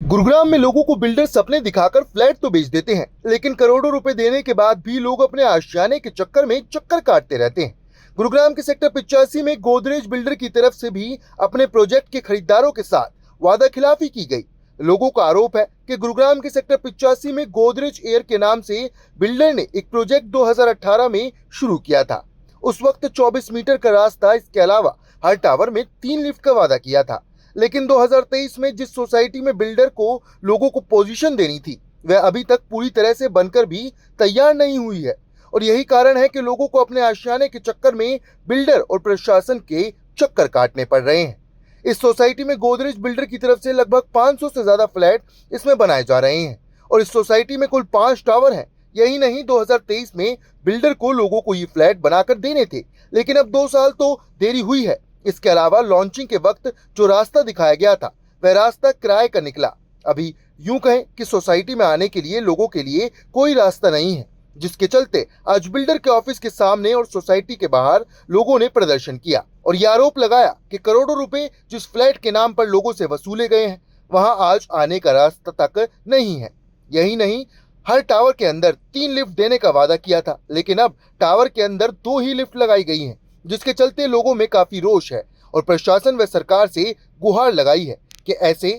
गुरुग्राम में लोगों को बिल्डर सपने दिखाकर फ्लैट तो बेच देते हैं, लेकिन करोड़ों रुपए देने के बाद भी लोग अपने आशियाने के चक्कर में चक्कर काटते रहते हैं। गुरुग्राम के सेक्टर 85 में गोदरेज बिल्डर की तरफ से भी अपने प्रोजेक्ट के खरीदारों के साथ वादा खिलाफी की गई। लोगों का आरोप है कि गुरुग्राम के सेक्टर 85 में गोदरेज एयर के नाम से बिल्डर ने एक प्रोजेक्ट 2018 में शुरू किया था। उस वक्त 24 मीटर का रास्ता, इसके अलावा हर टावर में 3 लिफ्ट का वादा किया था। लेकिन 2023 में जिस सोसाइटी में बिल्डर को लोगों को पोजीशन देनी थी, वह अभी तक पूरी तरह से बनकर भी तैयार नहीं हुई है। और यही कारण है कि लोगों को अपने आशियाने के चक्कर में बिल्डर और प्रशासन के चक्कर काटने पड़ रहे हैं। इस सोसाइटी में गोदरेज बिल्डर की तरफ से लगभग 500 से ज्यादा फ्लैट इसमें बनाए जा रहे हैं और इस सोसाइटी में कुल 5 टावर हैं। यही नहीं, 2023 में बिल्डर को लोगों को ये फ्लैट बनाकर देने थे, लेकिन अब 2 साल तो देरी हुई है। इसके अलावा लॉन्चिंग के वक्त जो रास्ता दिखाया गया था, वह रास्ता किराए का निकला। अभी यूं कहें कि सोसाइटी में आने के लिए लोगों के लिए कोई रास्ता नहीं है, जिसके चलते आज बिल्डर के ऑफिस के सामने और सोसाइटी के बाहर लोगों ने प्रदर्शन किया और यह आरोप लगाया कि करोड़ों रुपए जिस फ्लैट के नाम पर लोगों से वसूले गए हैं, वहां आज आने का रास्ता तक नहीं है। यही नहीं, हर टावर के अंदर 3 लिफ्ट देने का वादा किया था, लेकिन अब टावर के अंदर 2 ही लिफ्ट लगाई गई हैं, जिसके चलते लोगों में काफी रोष है और प्रशासन व सरकार से गुहार लगाई है कि ऐसे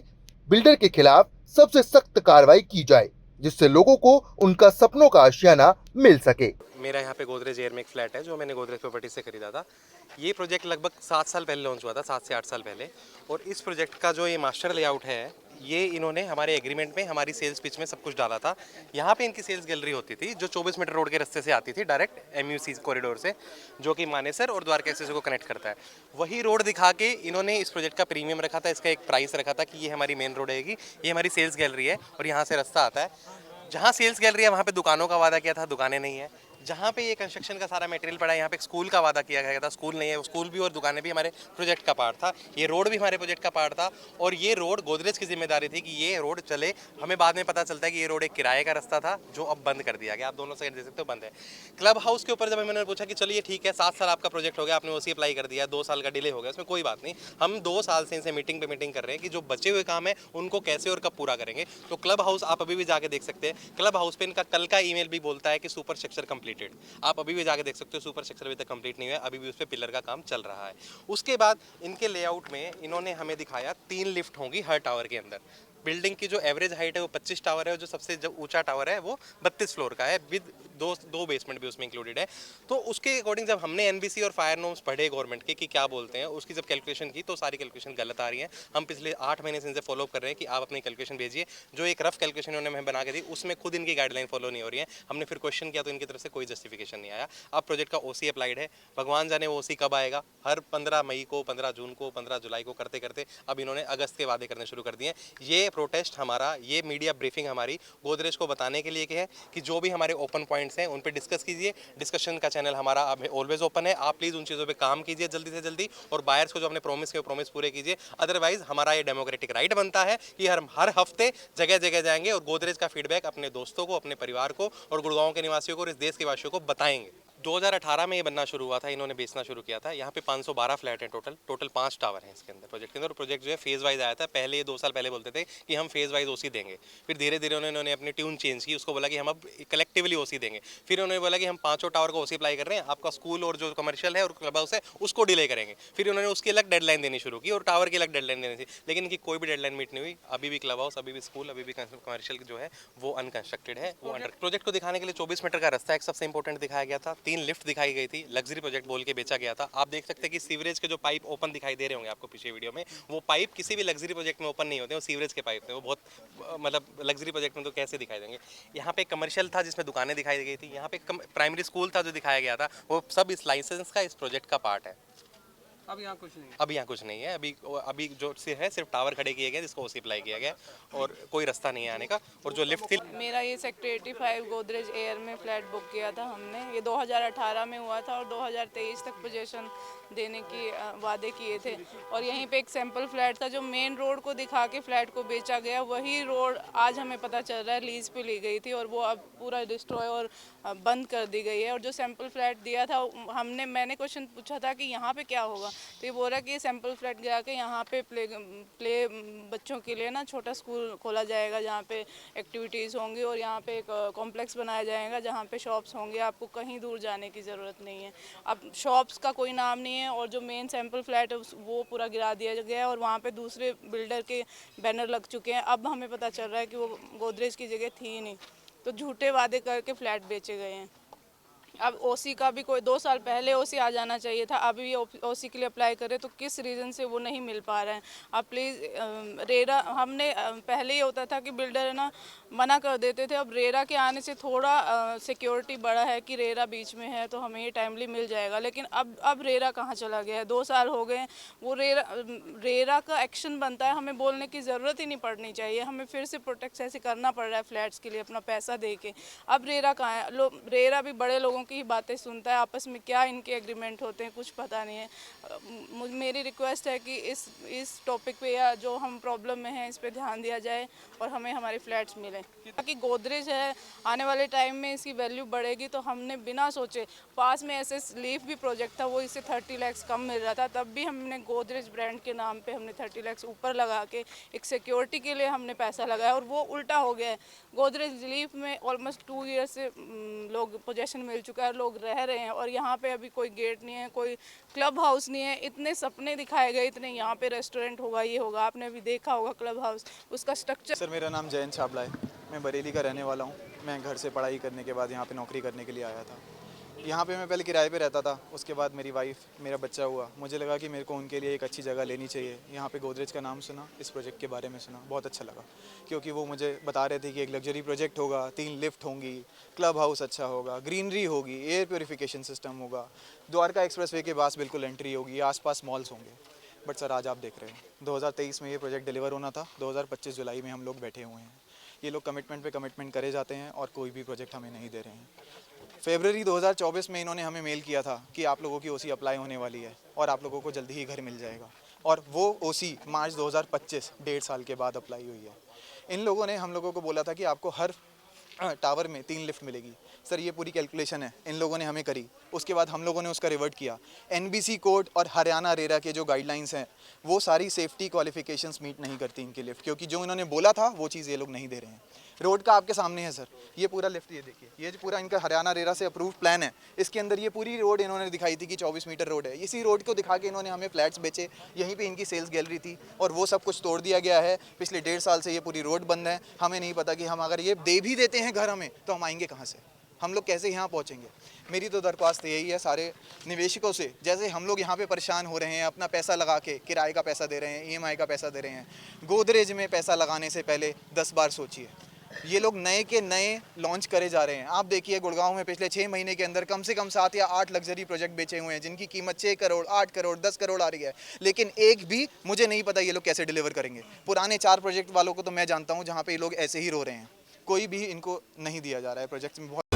बिल्डर के खिलाफ सबसे सख्त कार्रवाई की जाए, जिससे लोगों को उनका सपनों का आशियाना मिल सके। मेरा यहाँ पे गोदरेज एयर में एक फ्लैट है जो मैंने गोदरेज प्रॉपर्टी से खरीदा था। ये प्रोजेक्ट लगभग 7 साल पहले लॉन्च हुआ था, 7 से 8 साल पहले। और इस प्रोजेक्ट का जो ये मास्टर लेआउट है, ये इन्होंने हमारे एग्रीमेंट में, हमारी सेल्स पिच में सब कुछ डाला था। यहाँ पे इनकी सेल्स गैलरी होती थी जो 24 मीटर रोड के रास्ते से आती थी, डायरेक्ट MUC कॉरिडोर से, जो कि मानेसर और द्वारका एक्सप्रेस को कनेक्ट करता है। वही रोड दिखा के इन्होंने इस प्रोजेक्ट का प्रीमियम रखा था, इसका एक प्राइस रखा था कि ये हमारी मेन रोड रहेगी, ये हमारी सेल्स गैलरी है और यहाँ से रास्ता आता है। जहाँ सेल्स गैलरी है वहाँ पे दुकानों का वादा किया था, दुकानें नहीं है। जहाँ पे ये कंस्ट्रक्शन का सारा मटेरियल पड़ा है, यहाँ पे एक स्कूल का वादा किया गया था, स्कूल नहीं है। वो स्कूल भी और दुकानें भी हमारे प्रोजेक्ट का पार्ट था, ये रोड भी हमारे प्रोजेक्ट का पार्ट था। और ये रोड गोदरेज की जिम्मेदारी थी कि ये रोड चले। हमें बाद में पता चलता है कि ये रोड एक किराए का रास्ता था जो अब बंद कर दिया गया। आप दोनों साइड देख सकते हो, बंद है। क्लब हाउस के ऊपर जब मैंने पूछा कि चलिए ठीक है, 7 साल आपका प्रोजेक्ट हो गया, आपने ओसी अप्लाई कर दिया, 2 साल का डिले हो गया, उसमें कोई बात नहीं। हम 2 साल से इनसे मीटिंग पे मीटिंग कर रहे हैं कि जो बचे हुए काम है उनको कैसे और कब पूरा करेंगे। तो क्लब हाउस आप अभी भी जाके देख सकते हैं। क्लब हाउस पे इनका कल का ईमेल भी बोलता है कि सुपर स्ट्रक्चर कंप्लीटेड। आप अभी भी जाके देख सकते हो, सुपर स्ट्रक्चर अभी तक कंप्लीट नहीं हुआ है, अभी भी उस पे पिलर का काम चल रहा है। उसके बाद इनके लेआउट में इन्होंने हमें दिखाया 3 लिफ्ट होंगी हर टावर के अंदर। बिल्डिंग की जो एवरेज हाइट है वो 25 टावर है, जो सबसे जो ऊंचा टावर है वो 32 फ्लोर का है, विद दो बेसमेंट भी उसमें इंक्लूडेड है। तो उसके अकॉर्डिंग जब हमने एनबीसी और फायर नॉर्म्स पढ़े गवर्नमेंट के कि क्या बोलते हैं, उसकी जब कैलकुलेशन की तो सारी कैलकुलेशन गलत आ रही है। हम पिछले 8 महीने से इनसे फॉलो कर रहे हैं कि आप अपनी कैलकुलेशन भेजिए। जो एक रफ कैलकुलेशन उन्होंने हमें बना के दी, उसमें खुद इनकी गाइडलाइन फॉलो नहीं हो रही है। हमने फिर क्वेश्चन किया तो इनकी तरफ से कोई जस्टिफिकेशन नहीं आया। अब प्रोजेक्ट का ओसी अप्लाइड है, भगवान जाने वो ओसी कब आएगा। हर 15 मई को, 15 जून को, 15 जुलाई को करते करते अब इन्होंने अगस्त के वादे करने शुरू कर दिए। ये प्रोटेस्ट हमारा, ये मीडिया ब्रीफिंग हमारी गोदरेज को बताने के लिए है कि जो भी हमारे ओपन पॉइंट्स हैं उन पे डिस्कस कीजिए। डिस्कशन का चैनल हमारा अब ऑलवेज ओपन है। आप प्लीज़ उन चीज़ों पे काम कीजिए जल्दी से जल्दी और बायर्स को जो अपने प्रॉमिस के प्रॉमिस पूरे कीजिए। अदरवाइज हमारा ये डेमोक्रेटिक राइट बनता है कि हर हफ्ते जगह जगह जाएंगे और गोदरेज का फीडबैक अपने दोस्तों को, अपने परिवार को और गुड़गांव के निवासियों को और इस देश के वासियों को बताएंगे। 2018 में ये बनना शुरू हुआ था, इन्होंने बेचना शुरू किया था। यहाँ पे 512 फ्लैट है टोटल 5 टावर हैं इसके अंदर, प्रोजेक्ट के अंदर। प्रोजेक्ट जो है फेज वाइज आया था। पहले ये 2 साल पहले बोलते थे कि हम फेज वाइज ओसी देंगे, फिर धीरे धीरे उन्होंने अपनी ट्यून चेंज की, उसको बोला कि हम अब कलेक्टिवली ओसी देंगे। फिर उन्होंने बोला कि हम 5 टावर को ओसी अप्लाई कर रहे हैं, आपका स्कूल और जो कमर्शियल है और क्लब हाउस है उसको डिले करेंगे। फिर उन्होंने उसकी अलग डेडलाइन देनी शुरू की और टावर की अलग डेडलाइन देनी थी, लेकिन इनकी कोई भी डेडलाइन मीट नहीं हुई। अभी भी क्लब हाउस, अभी भी स्कूल, अभी भी कमर्शियल जो है वो अनकंस्ट्रक्टेड है। वो अंडर प्रोजेक्ट को दिखाने के लिए 24 मीटर का रास्ता एक सबसे इंपॉर्टेंट दिखाया गया था, 3 लिफ्ट दिखाई गई थी, लग्जरी प्रोजेक्ट बोल के बेचा गया था। आप देख सकते हैं कि सीवरेज के जो पाइप ओपन दिखाई दे रहे होंगे आपको पीछे वीडियो में, वो पाइप किसी भी लग्जरी प्रोजेक्ट में ओपन नहीं होते, वो सीवरेज के पाइप थे। वो बहुत मतलब लग्जरी प्रोजेक्ट में तो कैसे दिखाई देंगे। यहाँ पे कमर्शियल था जिसमें दुकानें दिखाई गई थी, यहाँ पे प्राइमरी स्कूल था जो दिखाया गया था, वो सब इस लाइसेंस का, इस प्रोजेक्ट का पार्ट है। अब यहाँ कुछ नहीं, अब यहाँ कुछ नहीं है। अभी जो है सिर्फ टावर खड़े किए गए जिसको ओसी अप्लाई किया गया और कोई रास्ता नहीं है आने का। और जो लिफ्ट थी, मेरा ये सेक्टर 85 गोदरेज एयर में फ्लैट बुक किया था हमने। ये 2018 में हुआ था और 2023 तक पोजीशन देने की वादे किए थे। और यहीं पे एक सैंपल फ्लैट था जो मेन रोड को दिखा के फ्लैट को बेचा गया। वही रोड आज हमें पता चल रहा है लीज पे ली गई थी और वो अब पूरा डिस्ट्रॉय और बंद कर दी गई है। और जो सैंपल फ्लैट दिया था मैंने क्वेश्चन पूछा था कि यहाँ पे क्या होगा, तो ये बोल रहा है कि ये सैम्पल फ्लैट गया के यहाँ पे प्ले बच्चों के लिए ना छोटा स्कूल खोला जाएगा जहाँ पे एक्टिविटीज़ होंगी और यहाँ पे एक कॉम्प्लेक्स बनाया जाएगा जहाँ पे शॉप्स होंगे, आपको कहीं दूर जाने की ज़रूरत नहीं है। अब शॉप्स का कोई नाम नहीं है और जो मेन सैम्पल फ्लैट है वो पूरा गिरा दिया गया है और वहाँ पे दूसरे बिल्डर के बैनर लग चुके हैं। अब हमें पता चल रहा है कि वो गोदरेज की जगह थी ही नहीं, तो झूठे वादे करके फ्लैट बेचे गए हैं। अब ओसी का भी कोई 2 साल पहले ओसी आ जाना चाहिए था, अभी ओसी के लिए अप्लाई करें तो किस रीज़न से वो नहीं मिल पा रहा है। आप प्लीज़ रेरा हमने पहले ही होता था कि बिल्डर है ना मना कर देते थे, अब रेरा के आने से थोड़ा सिक्योरिटी बढ़ा है कि रेरा बीच में है तो हमें ये टाइमली मिल जाएगा, लेकिन अब रेरा कहाँ चला गया है। 2 साल हो गए, वो रेरा का एक्शन बनता है, हमें बोलने की ज़रूरत ही नहीं पड़नी चाहिए, हमें फिर से प्रोटेक्ट ऐसे करना पड़ रहा है फ्लैट्स के लिए अपना पैसा दे के। अब रेरा कहाँ है, रेरा भी बड़े लोगों की ही बातें सुनता है, आपस में क्या इनके एग्रीमेंट होते हैं कुछ पता नहीं है। मेरी रिक्वेस्ट है कि इस टॉपिक पे या जो हम प्रॉब्लम में हैं इस पे ध्यान दिया जाए और हमें हमारे फ्लैट्स मिलें, ताकि गोदरेज है आने वाले टाइम में इसकी वैल्यू बढ़ेगी। तो हमने बिना सोचे, पास में एसएस लीफ भी प्रोजेक्ट था, वो इससे 30 लाख कम मिल रहा था, तब भी हमने गोदरेज ब्रांड के नाम पे हमने 30 लाख ऊपर लगा के एक सिक्योरिटी के लिए हमने पैसा लगाया और वो उल्टा हो गया है। गोदरेज लीफ में ऑलमोस्ट 2 ईयर से लोग पोजेशन मिल चुका है, लोग रह रहे हैं और यहाँ पे अभी कोई गेट नहीं है, कोई क्लब हाउस नहीं है। इतने सपने दिखाए गए, इतने यहाँ पे रेस्टोरेंट होगा, ये होगा, आपने अभी देखा होगा क्लब हाउस, उसका स्ट्रक्चर। सर मेरा नाम जयंत छाबला है, मैं बरेली का रहने वाला हूँ। मैं घर से पढ़ाई करने के बाद यहाँ पे नौकरी करने के लिए आया था। यहाँ पे मैं पहले किराए पे रहता था, उसके बाद मेरी वाइफ, मेरा बच्चा हुआ, मुझे लगा कि मेरे को उनके लिए एक अच्छी जगह लेनी चाहिए। यहाँ पे गोदरेज का नाम सुना, इस प्रोजेक्ट के बारे में सुना, बहुत अच्छा लगा, क्योंकि वो मुझे बता रहे थे कि एक लग्जरी प्रोजेक्ट होगा, 3 लिफ्ट होंगी, क्लब हाउस अच्छा होगा, ग्रीनरी होगी, एयर प्योरीफिकेशन सिस्टम होगा, द्वारका एक्सप्रेसवे के पास बिल्कुल एंट्री होगी, आसपास मॉल्स होंगे। बट सर आज आप देख रहे हैं 2023 में ये प्रोजेक्ट डिलीवर होना था, 2025 जुलाई में हम लोग बैठे हुए हैं। ये लोग कमिटमेंट पे कमिटमेंट करे जाते हैं और कोई भी प्रोजेक्ट हमें नहीं दे रहे हैं। फरवरी 2024 में इन्होंने हमें मेल किया था कि आप लोगों की ओसी अप्लाई होने वाली है और आप लोगों को जल्दी ही घर मिल जाएगा, और वो ओसी मार्च 2025 1.5 साल के बाद अप्लाई हुई है। इन लोगों ने हम लोगों को बोला था कि आपको हर टावर में 3 लिफ्ट मिलेगी। सर ये पूरी कैलकुलेशन है इन लोगों ने हमें करी, उसके बाद हम लोगों ने उसका रिवर्ट किया। एनबीसी कोड और हरियाणा रेरा के जो गाइडलाइंस हैं वो सारी सेफ्टी क्वालिफिकेशंस मीट नहीं करती इनके लिफ्ट, क्योंकि जो इन्होंने बोला था वो चीज़ ये लोग नहीं दे रहे हैं। रोड का आपके सामने है सर, ये पूरा लिफ्ट, ये देखिए, ये जो पूरा इनका हरियाणा रेरा से अप्रूव्ड प्लान है, इसके अंदर ये पूरी रोड इन्होंने दिखाई थी कि 24 मीटर रोड है। इसी रोड को दिखा के इन्होंने हमें फ्लैट्स बेचे, यहीं पे इनकी सेल्स गैलरी थी और वो सब कुछ तोड़ दिया गया है। पिछले 1.5 साल से ये पूरी रोड बंद है। हमें नहीं पता कि हम अगर ये दे भी देते हैं घर हमें, तो हम आएंगे कहाँ से, हम लोग कैसे यहाँ पहुँचेंगे। मेरी तो दरख्वास्त यही है सारे निवेशकों से, जैसे हम लोग यहाँ पे परेशान हो रहे हैं, अपना पैसा लगा के किराए का पैसा दे रहे हैं, ईएमआई का पैसा दे रहे हैं, गोदरेज में पैसा लगाने से पहले 10 बार सोचिए। ये लोग नए के नए लॉन्च करे जा रहे हैं। आप देखिए गुड़गांव में पिछले 6 महीने के अंदर कम से कम 7 या 8 लग्जरी प्रोजेक्ट बेचे हुए हैं, जिनकी कीमत 6 करोड़, 8 करोड़, 10 करोड़ आ रही है, लेकिन एक भी मुझे नहीं पता ये लोग कैसे डिलीवर करेंगे। पुराने 4 प्रोजेक्ट वालों को तो मैं जानता हूँ जहाँ पे ये लोग ऐसे ही रो रहे हैं, कोई भी इनको नहीं दिया जा रहा है प्रोजेक्ट में।